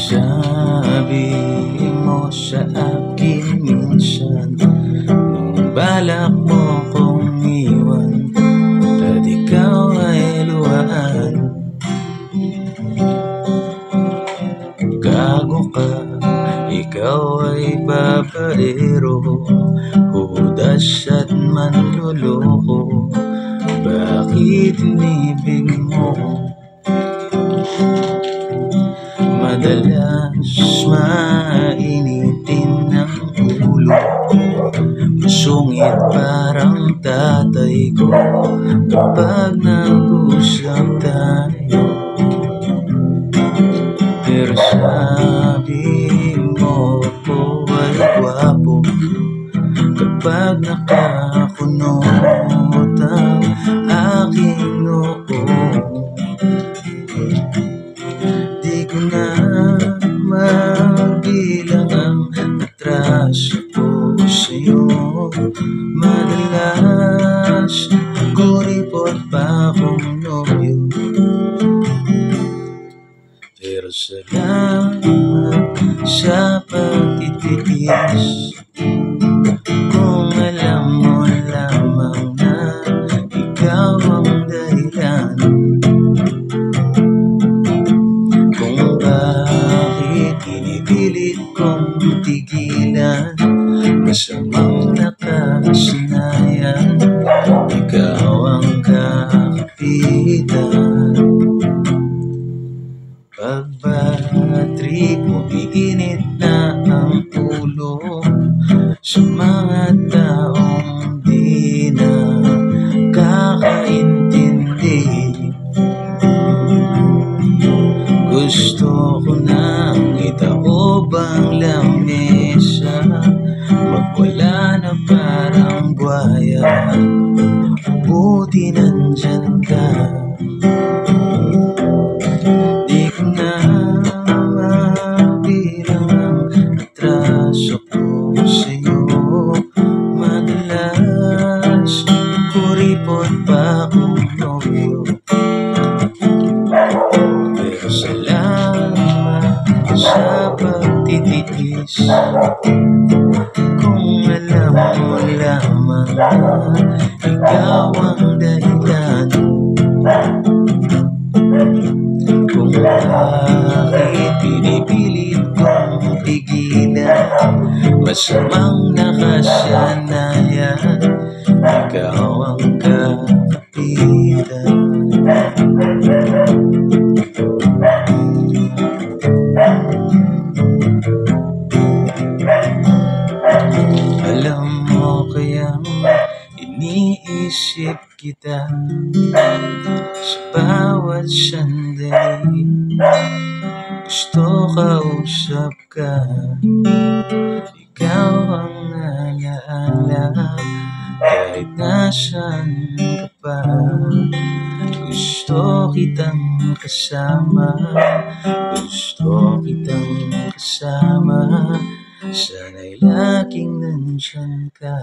Sabi mo sa akin minsan, nung balak mo kong iwan, at ikaw ay luhaan. Gago ka, ikaw ay babaero, hudas at manloloko. Bakit inibig mo? Madalas mainitin ang ulo, masungit parang tatay ko kapag nag-usap tayo. Pero sabi mo ko ay gwapo kapag nakakunot ang aking noo. Di ko na mabilang ang atraso ko sa'yo. Madalas kuripot pa akong nobyo, pero salamat sa pagtitiis. Kung alam mo lamang na ikaw ang dahilan kung bakit pinipilit kong tigilan, masamang nakasanayan, ikaw ang kakapitan. Pag bad trip mo, iinit na ang ulo sa mga taong di na kakaintindi. Gusto ko nang itaob ang lamesa, magwala na parang buhaya, buti nandyan ka. Di ko na mabilang ang atraso ko sa'yo. Madalas kuripot pa akong nobyo, pero salamat sa pagtitiis. Kung alam mo lamang na ikaw ang dahilan kung bakit pinipilit kong tigilan, masamang nakasanayan, ikaw ang kakapitan. Alam mo kayang iniisip kita sa bawat sandali. Gusto kausap ka, ikaw ang alaala, kahit nasan ka pa. Gusto kitang kasama, gusto kitang kasama, sana'y laging nandyan ka.